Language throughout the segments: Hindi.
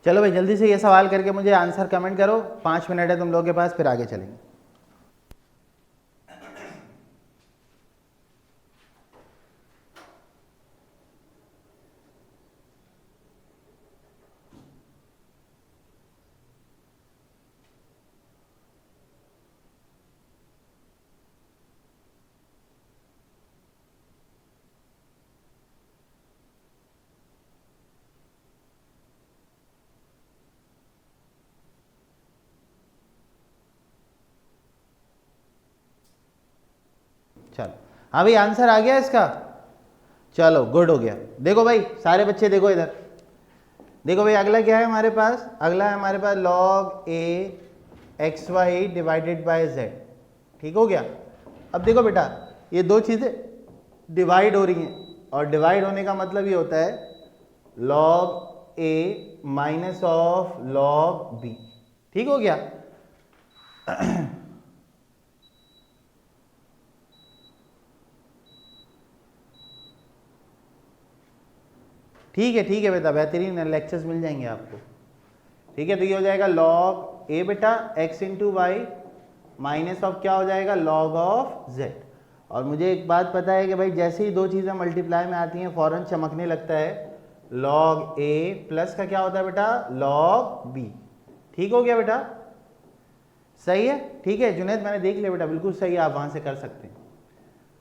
चलो भाई जल्दी से ये सवाल करके मुझे आंसर कमेंट करो, 5 मिनट है तुम लोगों के पास, फिर आगे चलेंगे। चलो हाँ भाई आंसर आ गया इसका, चलो गुड हो गया। देखो भाई सारे बच्चे देखो इधर, देखो भाई अगला क्या है हमारे पास, अगला है हमारे पास log a x y divided by z. ठीक हो गया। अब देखो बेटा ये दो चीज़ें डिवाइड हो रही हैं, और डिवाइड होने का मतलब ये होता है log a minus of log b। ठीक हो गया। ठीक है बेटा, बेहतरीन लेक्चर्स मिल जाएंगे आपको। ठीक है, तो ये हो जाएगा log a बेटा x into y minus of क्या हो जाएगा log ऑफ z। और मुझे एक बात पता है कि भाई जैसे ही दो चीज़ें मल्टीप्लाई में आती हैं फौरन चमकने लगता है, log a प्लस का क्या होता है बेटा log b। ठीक हो गया बेटा, सही है। ठीक है जुनैद मैंने देख लिया बेटा, बिल्कुल सही है, आप वहाँ से कर सकते हैं।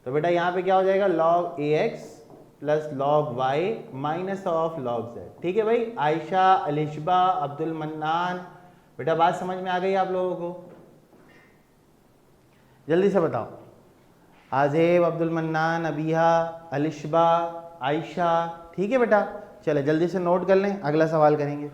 तो बेटा यहाँ पे क्या हो जाएगा log ax plus log y minus of log z। ठीक है भाई, आयशा, अलिशबा, अब्दुल मन्नान, बेटा बात समझ में आ गई आप लोगों को? जल्दी से बताओ। आजेब, अब्दुल मन्नान, अबिहा, अलिशबा, आयशा। ठीक है बेटा, चले जल्दी से नोट कर लें, अगला सवाल करेंगे।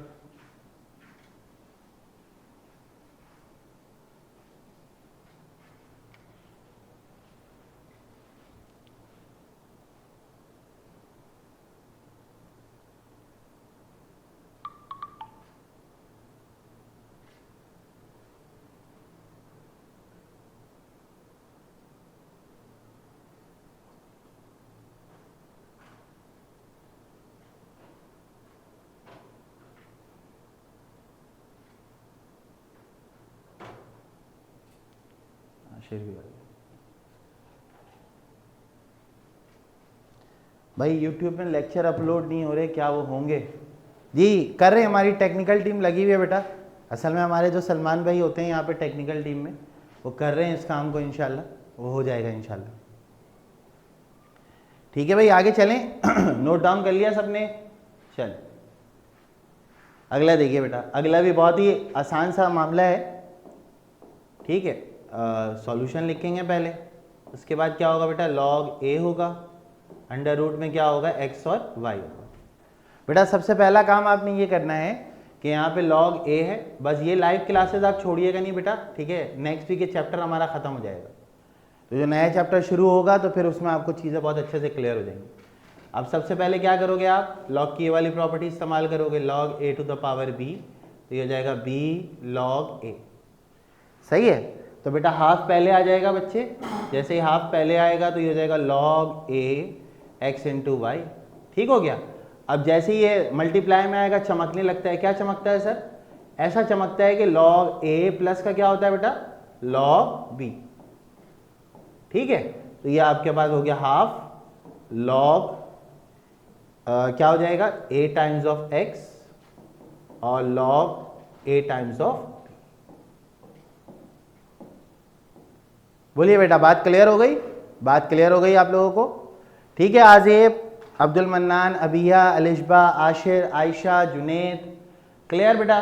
शेर भी भाई YouTube में लेक्चर अपलोड नहीं हो रहे, क्या वो होंगे? जी कर रहे हैं, हमारी टेक्निकल टीम लगी हुई है बेटा। असल में हमारे जो सलमान भाई होते हैं यहाँ पे टेक्निकल टीम में, वो कर रहे हैं इस काम को, इंशाल्लाह वो हो जाएगा इंशाल्लाह। ठीक है भाई आगे चलें। नोट डाउन कर लिया सबने? चल अगला देखिए बेटा, अगला भी बहुत ही आसान सा मामला है। ठीक है, सॉल्यूशन लिखेंगे पहले, उसके बाद क्या होगा बेटा log a होगा, अंडर रूट में क्या होगा x और y होगा। बेटा सबसे पहला काम आपने ये करना है कि यहाँ पे log a है, बस ये लाइव क्लासेस आप छोड़िएगा नहीं बेटा। ठीक है, नेक्स्ट वीक के चैप्टर हमारा खत्म हो जाएगा, तो जो नया चैप्टर शुरू होगा तो फिर उसमें आपको चीज़ें बहुत अच्छे से क्लियर हो जाएंगी। अब सबसे पहले क्या करोगे आप, log की ये वाली प्रॉपर्टी इस्तेमाल करोगे, log a to the power b, तो ये हो जाएगा b log a। सही है, तो बेटा हाफ पहले आ जाएगा बच्चे, जैसे ही हाफ पहले आएगा तो ये हो जाएगा log a x into y. ठीक हो गया। अब जैसे ही ये मल्टीप्लाई में आएगा चमकने लगता है, क्या चमकता है सर? ऐसा चमकता है कि log a प्लस का क्या होता है बेटा log b। ठीक है, तो ये आपके पास हो गया हाफ log क्या हो जाएगा a टाइम्स ऑफ x और log a टाइम्स ऑफ। बोलिए बेटा बात क्लियर हो गई? बात क्लियर हो गई आप लोगों को? ठीक है, आजेब, अब्दुल मन्नान, अबिया, अलिशबा, आशिर, आयशा, जुनेद, क्लियर बेटा?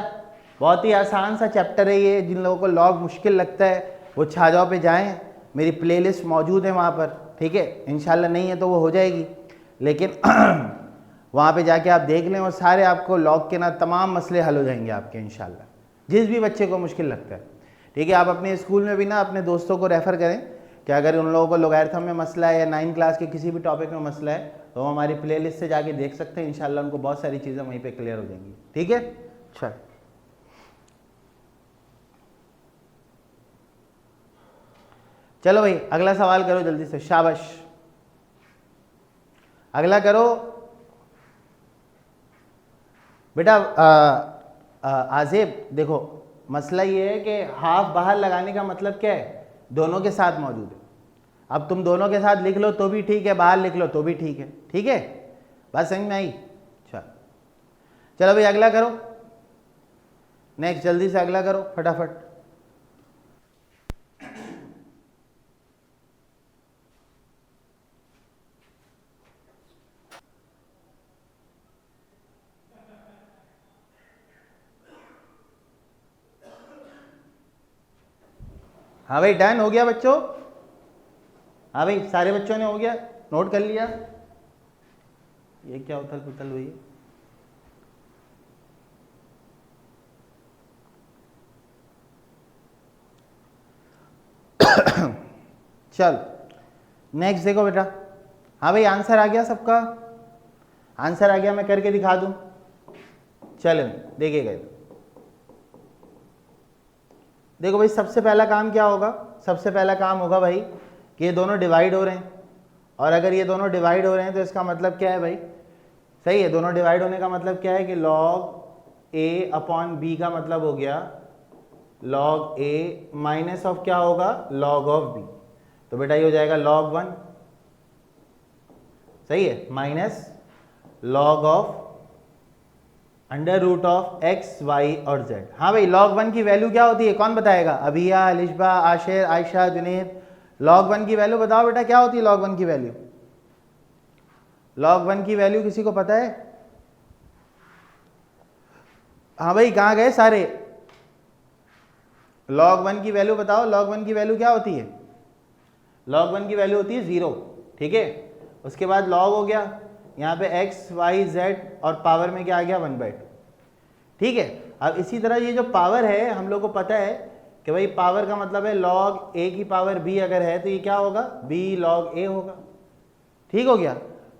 बहुत ही आसान सा चैप्टर है ये। जिन लोगों को लॉग मुश्किल लगता है वो छाजाओ पे जाएं, मेरी प्लेलिस्ट मौजूद है वहाँ पर। ठीक है, इंशाल्लाह नहीं है तो वो हो जाएगी, लेकिन वहाँ पे जाके आप देख लें और सारे आपको लॉग के ना तमाम मसले हल हो जाएंगे आपके इंशाल्लाह, जिस भी बच्चे को मुश्किल लगता है। ठीक है, आप अपने स्कूल में भी ना अपने दोस्तों को रेफ़र करें कि अगर उन लोगों को लोगैरिथम में मसला है या 9 क्लास के किसी भी टॉपिक में मसला है तो वो हमारी प्लेलिस्ट से जाके देख सकते हैं, इंशाल्लाह उनको बहुत सारी चीज़ें वहीं पे क्लियर हो जाएंगी। ठीक है, अच्छा चलो भाई अगला सवाल करो जल्दी से, शाबाश अगला करो बेटा। आजेब देखो, मसला ये है कि हाफ बाहर लगाने का मतलब क्या है, दोनों के साथ मौजूद है। अब तुम दोनों के साथ लिख लो तो भी ठीक है, बाहर लिख लो तो भी ठीक है। ठीक है, बात समझ में आई? चलो भाई अगला करो, नेक्स्ट जल्दी से अगला करो फटाफट। हाँ भाई डन हो गया बच्चों? हाँ भाई सारे बच्चों ने हो गया, नोट कर लिया? ये क्या उथल पुथल हुई? चल नेक्स्ट देखो बेटा। हाँ भाई आंसर आ गया सबका? आंसर आ गया, मैं करके दिखा दूं? चलो देखिएगा, देखो भाई सबसे पहला काम क्या होगा, सबसे पहला काम होगा भाई कि ये दोनों डिवाइड हो रहे हैं, और अगर ये दोनों डिवाइड हो रहे हैं तो इसका मतलब क्या है भाई? सही है, दोनों डिवाइड होने का मतलब क्या है कि log a अपॉन b का मतलब हो गया log a माइनस ऑफ क्या होगा, log ऑफ b। तो बेटा ये हो जाएगा log 1, सही है, minus log of under root of x y और z। हाँ भाई log 1 की वैल्यू क्या होती है, कौन बताएगा? अबिया, अलिशबा, आशिर, आयशा, जुनेद, log 1 की वैल्यू बताओ बेटा, क्या होती है log 1 की वैल्यू? log 1 की वैल्यू किसी को पता है? हाँ भाई कहाँ गए सारे? log 1 की वैल्यू बताओ, log 1 की वैल्यू क्या होती है? log 1 की वैल्यू होती है 0, ठीक है। उसके बाद log हो गया, यहाँ पे x y z और पावर में क्या आ गया 1/2, ठीक है। अब इसी तरह ये जो पावर है हम लोग को पता है कि भाई पावर का मतलब है log a की पावर b अगर है तो ये क्या होगा, b log a होगा, ठीक हो गया।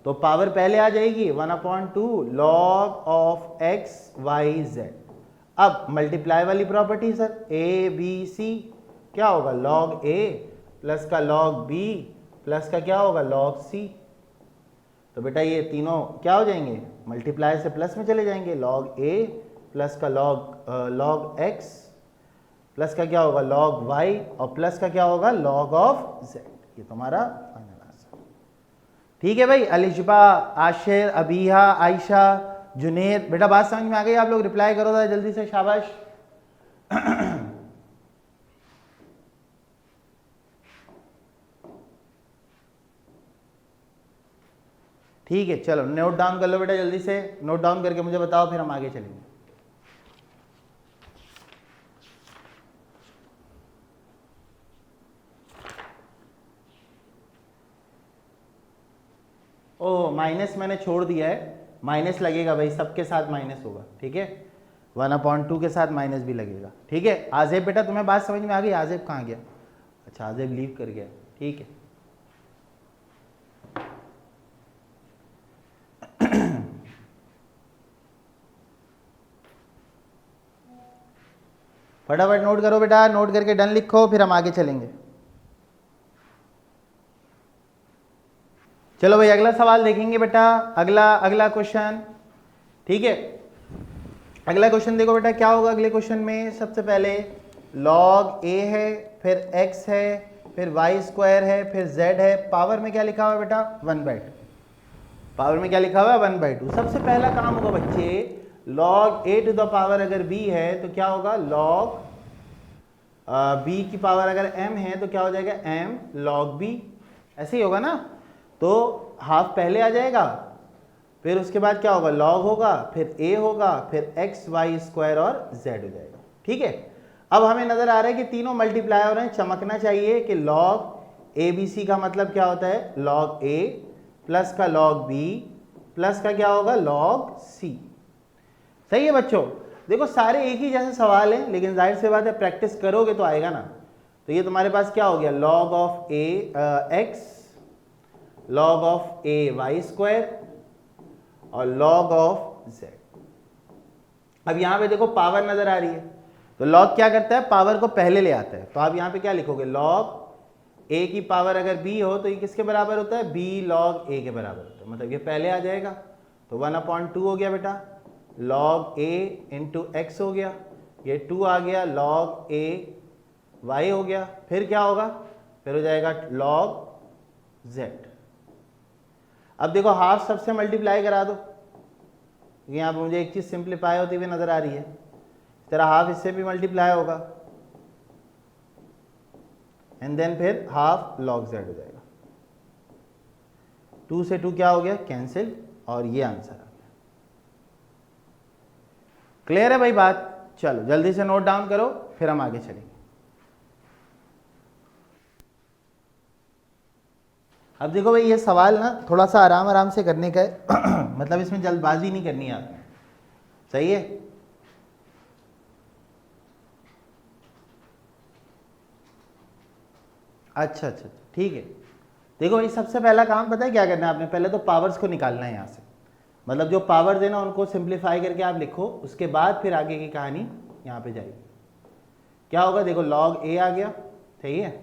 तो पावर पहले आ जाएगी 1/2 log of x y z। अब मल्टीप्लाई वाली property sir, a b c क्या होगा, log a प्लस का log b प्लस का क्या होगा log c। तो बेटा ये तीनों क्या हो जाएंगे, मल्टीप्लाई से प्लस में चले जाएंगे, log a प्लस का log x प्लस का क्या होगा log y और प्लस का क्या होगा log ऑफ z। ये तुम्हारा फाइनल आंसर, ठीक है भाई। अलिशबा, आशिर, अबीहा, आयशा, जुनेद, बेटा बात समझ में आ गई? आप लोग रिप्लाई करो था जल्दी से, शाबाश। ठीक है चलो नोट डाउन कर लो बेटा, जल्दी से नोट डाउन करके मुझे बताओ, फिर हम आगे चलेंगे। ओ माइनस मैंने छोड़ दिया है, माइनस लगेगा भाई, सबके साथ माइनस होगा, ठीक है। 1/2 के साथ माइनस भी लगेगा, ठीक है। आजेब बेटा तुम्हें बात समझ में आ गई? आजेब कहाँ गया? अच्छा आजेब लीव कर गया, ठीक है। फटाफट नोट करो बेटा, नोट करके डन लिखो, फिर हम आगे चलेंगे। चलो भाई अगला सवाल देखेंगे बेटा, अगला क्वेश्चन, ठीक है। अगला क्वेश्चन देखो बेटा क्या होगा अगले क्वेश्चन में। सबसे पहले log a है, फिर x है, फिर y² है, फिर z है, पावर में क्या लिखा हुआ है बेटा 1/2। पावर में क्या लिखा हुआ है 1/2। सबसे पहला काम होगा बच्चे, log a to the power अगर b है तो क्या होगा log b की पावर अगर m है तो क्या हो जाएगा m log b, ऐसे ही होगा ना। तो हाफ पहले आ जाएगा, फिर उसके बाद क्या होगा log होगा, फिर a होगा, फिर x y² और z हो जाएगा, ठीक है। अब हमें नजर आ रहा है कि तीनों मल्टीप्लाई हो रहे हैं, चमकना चाहिए कि log abc का मतलब क्या होता है log a प्लस का log b प्लस का क्या होगा log c। सही है बच्चों? देखो सारे एक ही जैसे सवाल हैं, लेकिन जाहिर सी बात है प्रैक्टिस करोगे तो आएगा ना। तो ये तुम्हारे पास क्या हो गया log of a x, log of a y² और log ऑफ z। अब यहां पे देखो पावर नजर आ रही है, तो log क्या करता है, पावर को पहले ले आता है। तो आप यहां पे क्या लिखोगे, log a की पावर अगर b हो तो ये किसके बराबर होता है, b log a के बराबर होता है, मतलब ये पहले आ जाएगा। तो 1/2 हो गया बेटा, लॉग ए इंटू एक्स हो गया, ये 2 आ गया, लॉग ए वाई हो गया, फिर क्या होगा, फिर हो जाएगा लॉग जेड। अब देखो हाफ सबसे मल्टीप्लाई करा दो, यहाँ पर मुझे एक चीज़ सिंप्लीफाई होती हुई नजर आ रही है, इस तरह हाफ इससे भी मल्टीप्लाई होगा एंड देन फिर हाफ लॉग जेड हो जाएगा। 2 से 2 क्या हो गया, कैंसिल, और ये आंसर आ गया। क्लियर है भाई बात? चलो जल्दी से नोट डाउन करो, फिर हम आगे चलेंगे। अब देखो भाई ये सवाल ना थोड़ा सा आराम आराम से करने का है मतलब इसमें जल्दबाजी नहीं करनी है आपने, सही है? अच्छा अच्छा ठीक है। देखो भाई सबसे पहला काम पता है क्या करना है आपने, पहले तो पावर्स को निकालना है यहाँ से, मतलब जो पावर्स है ना उनको सिंप्लीफाई करके आप लिखो, उसके बाद फिर आगे की कहानी यहाँ पे जाएगी। क्या होगा, देखो लॉग ए आ गया, सही है।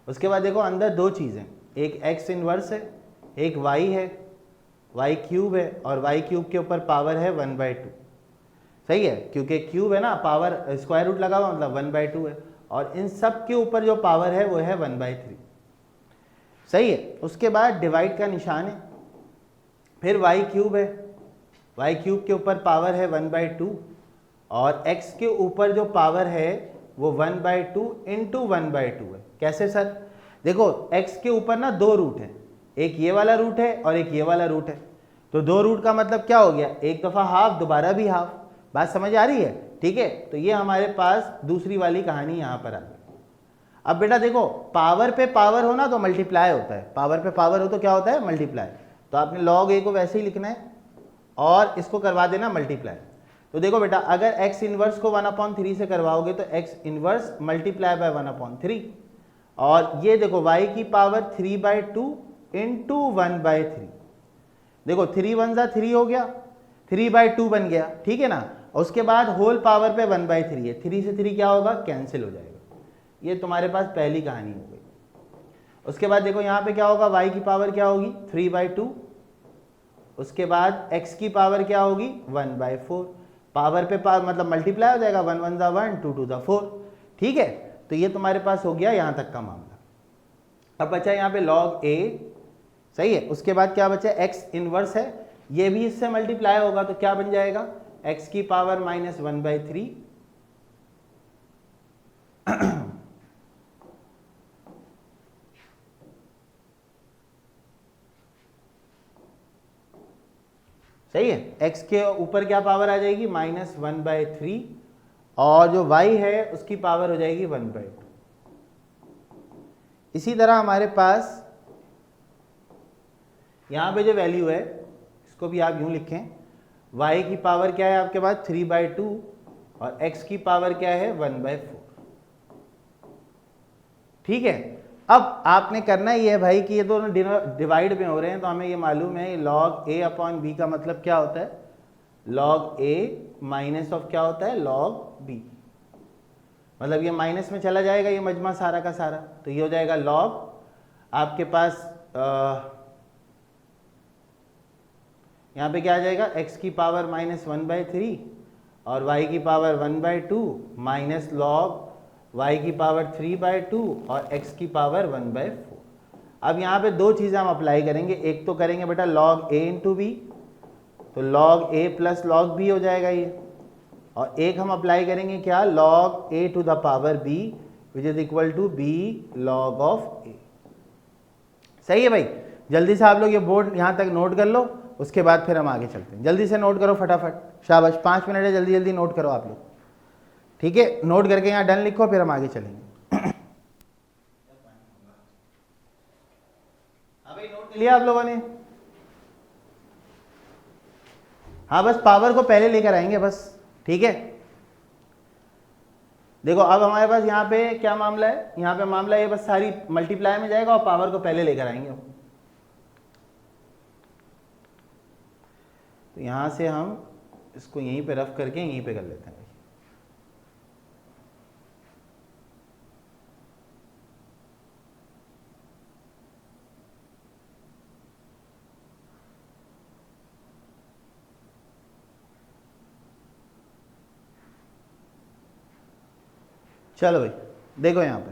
उसके बाद देखो अंदर दो चीज़ें, एक एक्स इनवर्स है, एक वाई है, वाई क्यूब है, और वाई क्यूब के ऊपर पावर है 1/2, सही है, क्योंकि क्यूब है ना, पावर स्क्वायर रूट लगा हुआ मतलब 1/2 है, और इन सब के ऊपर जो पावर है वो है 1/3, सही है। उसके बाद डिवाइड का निशान है, फिर वाई क्यूब है, वाई क्यूब के ऊपर पावर है 1/2, और x के ऊपर जो पावर है वो 1/2 इंटू 1/2 है। कैसे सर? देखो x के ऊपर ना दो रूट है, एक ये वाला रूट है और एक ये वाला रूट है, तो दो रूट का मतलब क्या हो गया, एक दफ़ा हाफ, दोबारा भी हाफ। बात समझ आ रही है? ठीक है, तो ये हमारे पास दूसरी वाली कहानी यहाँ पर आ गई। अब बेटा देखो पावर पे पावर हो ना तो मल्टीप्लाई होता है, पावर पे पावर हो तो क्या होता है, मल्टीप्लाई। तो आपने लॉग ए को वैसे ही लिखना है और इसको करवा देना मल्टीप्लाई। तो देखो बेटा अगर x इनवर्स को 1/3 से करवाओगे तो x इनवर्स मल्टीप्लाई बाय 1/3, और ये देखो y की पावर 3/2 इंटू 1/3। देखो 3 1 जा 3 हो गया, 3/2 बन गया, ठीक है ना। उसके बाद होल पावर पे 1/3 है, 3 से 3 क्या होगा, कैंसिल हो जाएगा। ये तुम्हारे पास पहली कहानी हो गई। उसके बाद देखो यहाँ पे क्या होगा, y की पावर क्या होगी 3/2, उसके बाद x की पावर क्या होगी 1/4, पावर पे पावर मतलब मल्टीप्लाई हो जाएगा, 1 1 जा 1, 2 2 जा 4, ठीक है। तो ये तुम्हारे पास हो गया यहाँ तक का मामला। अब बचा यहाँ पे log a, सही है। उसके बाद क्या बचा, x इनवर्स है, ये भी इससे मल्टीप्लाई होगा तो क्या बन जाएगा, x की पावर -1/3 सही है। x के ऊपर क्या पावर आ जाएगी -1/3, और जो y है उसकी पावर हो जाएगी 1/2। इसी तरह हमारे पास यहाँ पे जो वैल्यू है इसको भी आप यूं लिखें, y की पावर क्या है आपके पास 3/2 और x की पावर क्या है 1/4, ठीक है। अब आपने करना ये है भाई कि ये दोनों डिवाइड में हो रहे हैं, तो हमें ये मालूम है log a अपॉन b का मतलब क्या होता है, log a माइनस ऑफ क्या होता है, log b। मतलब ये माइनस में चला जाएगा ये मजमा सारा का सारा, तो ये हो जाएगा log आपके पास यहाँ पे क्या आ जाएगा, x की पावर -1/3 और y की पावर 1/2 माइनस लॉग y की पावर 3/2 और x की पावर 1/4। अब यहाँ पे दो चीज़ें हम अप्लाई करेंगे, एक तो करेंगे बेटा log a इंटू बी, तो log a plus log b हो जाएगा ये, और एक हम अप्लाई करेंगे क्या, log a to the power b which is equal to b log of a। सही है भाई, जल्दी से आप लोग ये बोर्ड यहाँ तक नोट कर लो, उसके बाद फिर हम आगे चलते हैं। जल्दी से नोट करो फटाफट, शाबाश, 5 मिनट है, जल्दी जल्दी नोट करो आप लोग, ठीक है। नोट करके यहाँ डन लिखो, फिर हम आगे चलेंगे। हाँ भाई नोट कर लिया आप लोगों ने? हाँ बस पावर को पहले लेकर आएंगे बस, ठीक है। देखो अब हमारे पास यहाँ पे क्या मामला है, यहाँ पे मामला ये बस सारी मल्टीप्लाई में जाएगा और पावर को पहले लेकर आएंगे। तो यहाँ से हम इसको यहीं पे रफ करके यहीं पे कर लेते हैं। चलो भाई देखो यहाँ पे,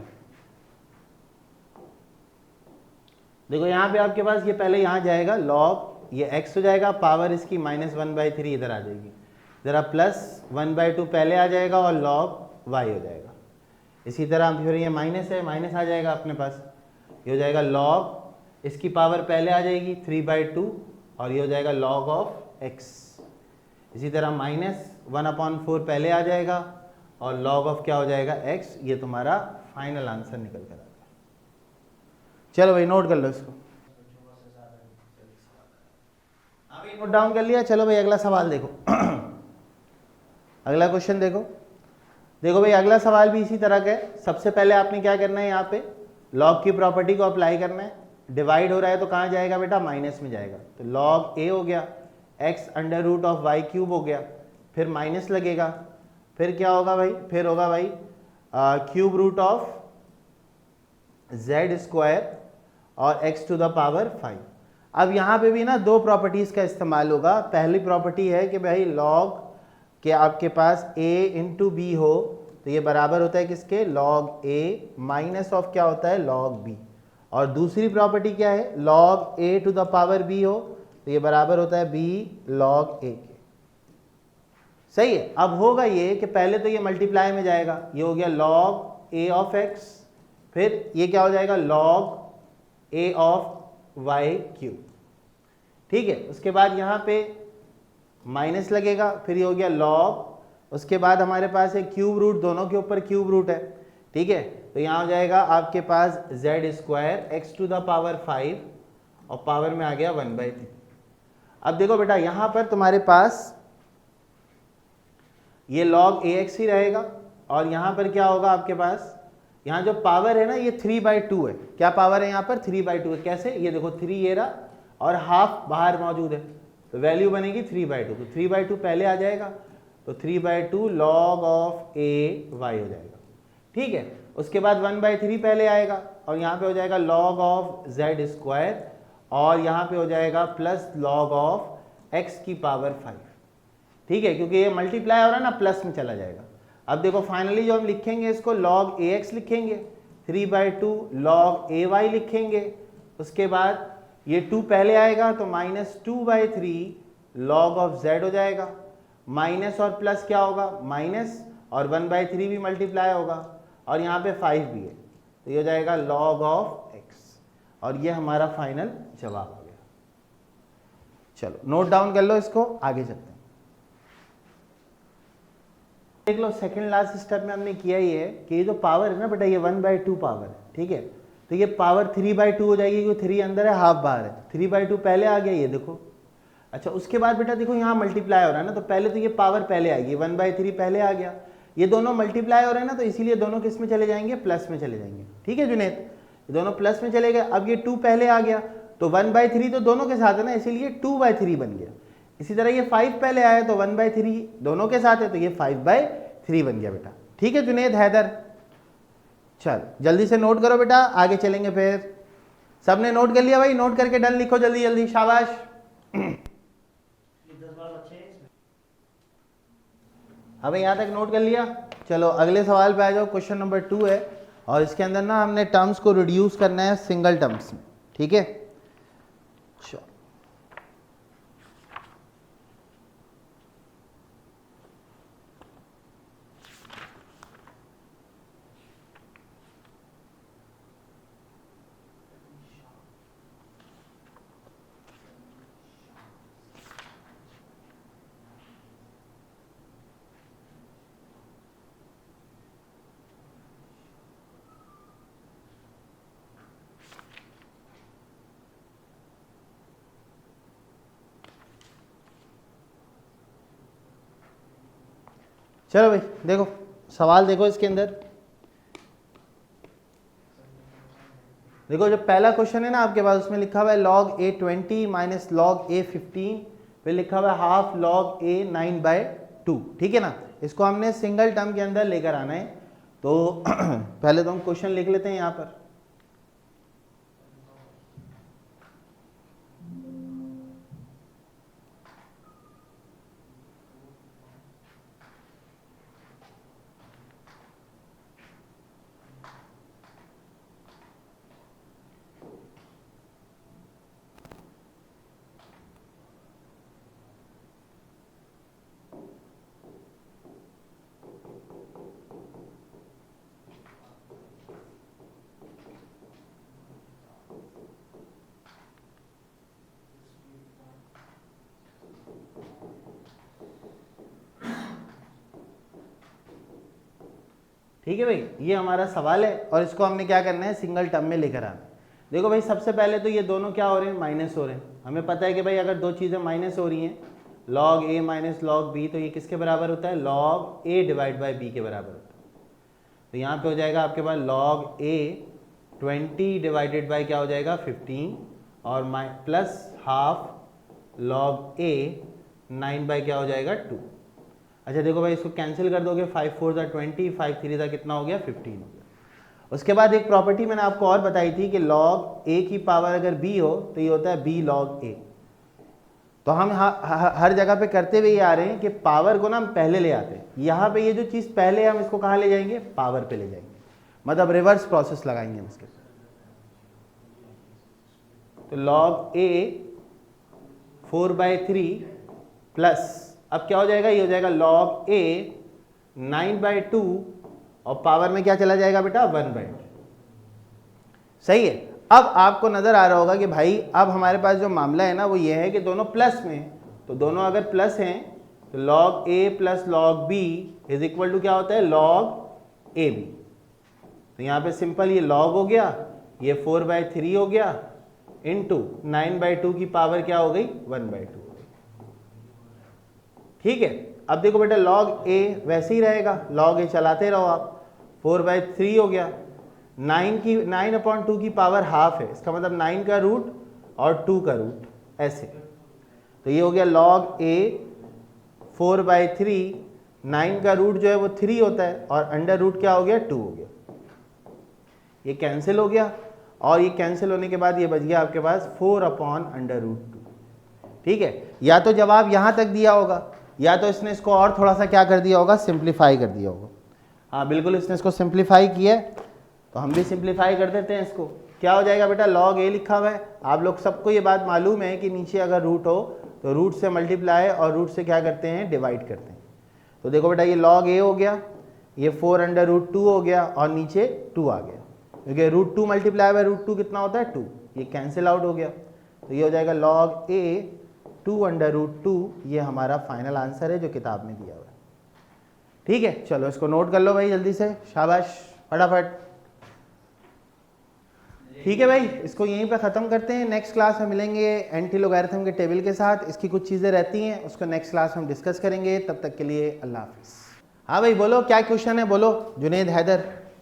देखो यहाँ पे आपके पास ये पहले यहाँ जाएगा लॉग, ये x हो जाएगा, पावर इसकी -1/3 इधर आ जाएगी, ज़रा +1/2 पहले आ जाएगा और लॉग y हो जाएगा। इसी तरह फिर ये माइनस है, माइनस आ जाएगा अपने पास, ये हो जाएगा लॉग, इसकी पावर पहले आ जाएगी 3/2 और ये हो जाएगा लॉग ऑफ x। इसी तरह -1/4 पहले आ जाएगा और log ऑफ क्या हो जाएगा x। ये तुम्हारा फाइनल आंसर निकल कर आ गया। चलो भाई नोट कर लो इसको, अभी नोट डाउन कर लिया। चलो भाई अगला सवाल देखो अगला क्वेश्चन देखो, देखो भाई अगला सवाल भी इसी तरह का है। सबसे पहले आपने क्या करना है, यहाँ पे log की प्रॉपर्टी को अप्लाई करना है। डिवाइड हो रहा है तो कहाँ जाएगा बेटा, माइनस में जाएगा, तो log a हो गया, x√y³ हो गया, फिर माइनस लगेगा, फिर क्या होगा भाई, फिर होगा भाई √() z² और x⁵। अब यहाँ पे भी ना दो प्रॉपर्टीज का इस्तेमाल होगा। पहली प्रॉपर्टी है कि भाई log के आपके पास a × b हो तो ये बराबर होता है किसके, log a माइनस ऑफ क्या होता है, log b। और दूसरी प्रॉपर्टी क्या है, log a⁵b हो तो ये बराबर होता है b log a के। सही है। अब होगा ये कि पहले तो ये मल्टीप्लाई में जाएगा, ये हो गया log a ऑफ x, फिर ये क्या हो जाएगा log a ऑफ y³। ठीक है, उसके बाद यहाँ पे माइनस लगेगा, फिर ये हो गया log, उसके बाद हमारे पास है क्यूब रूट, दोनों के ऊपर क्यूब रूट है। ठीक है, तो यहाँ हो जाएगा आपके पास z² x⁵ और पावर में आ गया 1/3। अब देखो बेटा यहाँ पर तुम्हारे पास ये log ax ही रहेगा और यहाँ पर क्या होगा आपके पास, यहाँ जो पावर है ना ये 3/2 है। क्या पावर है यहाँ पर, 3/2 है। कैसे, ये देखो 3 ये रहा और हाफ बाहर मौजूद है तो वैल्यू बनेगी 3/2, तो 3/2 पहले आ जाएगा तो 3/2 log ऑफ a y हो जाएगा। ठीक है, उसके बाद 1/3 पहले आएगा और यहाँ पे हो जाएगा log ऑफ z² और यहाँ पे हो जाएगा प्लस log ऑफ x⁵। ठीक है, क्योंकि ये मल्टीप्लाई हो रहा है ना, प्लस में चला जाएगा। अब देखो फाइनली जो हम लिखेंगे इसको log ax लिखेंगे, 3/2 log ay लिखेंगे, उसके बाद ये 2 पहले आएगा तो -2/3 log ऑफ z हो जाएगा, माइनस और प्लस क्या होगा, माइनस और 1/3 भी मल्टीप्लाई होगा और यहाँ पे 5 भी है तो ये हो जाएगा log ऑफ x और ये हमारा फाइनल जवाब आ गया। चलो नोट डाउन कर लो इसको, आगे चलते हैं। देख लो सेकंड लास्ट स्टेप में हमने किया ही है कि ये जो पावर है ना बेटा, ये 1/2 पावर है। ठीक है, तो ये पावर 3/2 हो जाएगी क्योंकि 3 अंदर है, हाफ बाहर है, 3/2 पहले आ गया, ये देखो। अच्छा, उसके बाद बेटा देखो यहाँ मल्टीप्लाई हो रहा है ना, तो पहले तो ये पावर पहले आएगी, 1/3 पहले आ गया, ये दोनों मल्टीप्लाई हो रहे हैं ना, तो इसीलिए दोनों किस में चले जाएंगे, प्लस में चले जाएंगे। ठीक है जुनैद, ये दोनों प्लस में चले गए। अब ये 2 पहले आ गया तो 1/3 तो दोनों के साथ है ना, इसीलिए 2/3 बन गया। इसी तरह ये 5 पहले आया तो 1/3 दोनों के साथ है तो ये 5/3 बन गया बेटा। ठीक है जुनैद, हैदर, चल जल्दी से नोट करो बेटा, आगे चलेंगे। फिर सबने नोट कर लिया भाई, नोट करके डन लिखो जल्दी जल्दी, शाबाश। अब यहाँ तक नोट कर लिया। चलो अगले सवाल पे आ जाओ। क्वेश्चन नंबर 2 है और इसके अंदर ना हमने टर्म्स को रिड्यूस करना है सिंगल टर्म्स में। ठीक है, चलो चलो भाई देखो सवाल देखो, इसके अंदर देखो जो पहला क्वेश्चन है ना आपके पास, उसमें लिखा हुआ है log a20 minus log a15, फिर लिखा हुआ है हाफ log a9/2। ठीक है ना, इसको हमने सिंगल टर्म के अंदर लेकर आना है। तो पहले तो हम क्वेश्चन लिख लेते हैं यहाँ पर। ठीक है भाई, ये हमारा सवाल है और इसको हमने क्या करना है, सिंगल टर्म में लेकर आना है। देखो भाई सबसे पहले तो ये दोनों क्या हो रहे हैं, माइनस हो रहे हैं। हमें पता है कि भाई अगर दो चीज़ें माइनस हो रही हैं, log a minus log b, तो ये किसके बराबर होता है, log a divide by b के बराबर होता है। तो यहाँ पे हो जाएगा आपके पास log a 20 डिवाइडेड बाई क्या हो जाएगा 15 और plus half log a 9 by क्या हो जाएगा 2। अच्छा देखो भाई इसको कैंसिल कर दोगे, 5 4 ज़ा 20, 5 3 ज़ा कितना हो गया 15 हो गया। उसके बाद एक प्रॉपर्टी मैंने आपको और बताई थी कि log a की पावर अगर b हो तो ये होता है b log a। तो हम हर जगह पे करते हुए ये आ रहे हैं कि पावर को ना हम पहले ले आते हैं। यहाँ पे ये जो चीज़ पहले हम इसको कहाँ ले जाएंगे, पावर पे ले जाएंगे, मतलब रिवर्स प्रोसेस लगाएंगे हम इसके। तो log a 4/3 प्लस अब क्या हो जाएगा, ये हो जाएगा log a 9/2 और पावर में क्या चला जाएगा बेटा 1/2। सही है। अब आपको नजर आ रहा होगा कि भाई अब हमारे पास जो मामला है ना वो ये है कि दोनों प्लस में, तो दोनों अगर प्लस हैं तो log a plus log b is equal to क्या होता है, log ab। तो यहाँ पे सिंपल ये log हो गया, ये 4/3 हो गया इंटू 9/2 की पावर क्या हो गई 1/2। ठीक है। अब देखो बेटा log a वैसे ही रहेगा, log a चलाते रहो आप, 4/3 हो गया, 9/2 की पावर हाफ है, इसका मतलब 9 का रूट और 2 का रूट ऐसे। तो ये हो गया log a 4/3, 9 का रूट जो है वो 3 होता है और अंडर रूट क्या हो गया 2 हो गया। ये कैंसिल हो गया और ये कैंसिल होने के बाद ये बच गया आपके पास 4/√2। ठीक है। या तो जवाब यहाँ तक दिया होगा या तो इसने इसको और थोड़ा सा क्या कर दिया होगा, सिंप्लीफाई कर दिया होगा। हाँ बिल्कुल, इसने इसको सिंप्लीफाई किया है तो हम भी सिंप्लीफाई कर देते हैं इसको। क्या हो जाएगा बेटा, log a लिखा हुआ है, आप लोग सबको ये बात मालूम है कि नीचे अगर रूट हो तो रूट से मल्टीप्लाई और रूट से क्या करते हैं, डिवाइड करते हैं। तो देखो बेटा ये log a हो गया, ये 4/√2 हो गया और नीचे 2 आ गया, क्योंकि √2 मल्टीप्लाई बाय √2 कितना होता है 2, ये कैंसिल आउट हो गया। तो ये हो जाएगा log a 2/√2। ये हमारा फाइनल आंसर है जो किताब में दिया हुआ है। ठीक है, चलो इसको नोट कर लो भाई जल्दी से, शाबाश फटाफट। ठीक है भाई, इसको यहीं पे ख़त्म करते हैं। नेक्स्ट क्लास में मिलेंगे एंटी लोगैरिथम के टेबल के साथ। इसकी कुछ चीज़ें रहती हैं, उसको नेक्स्ट क्लास में हम डिस्कस करेंगे। तब तक के लिए अल्लाह हाफिज़। हाँ भाई बोलो क्या क्वेश्चन है, बोलो जुनेद हैदर।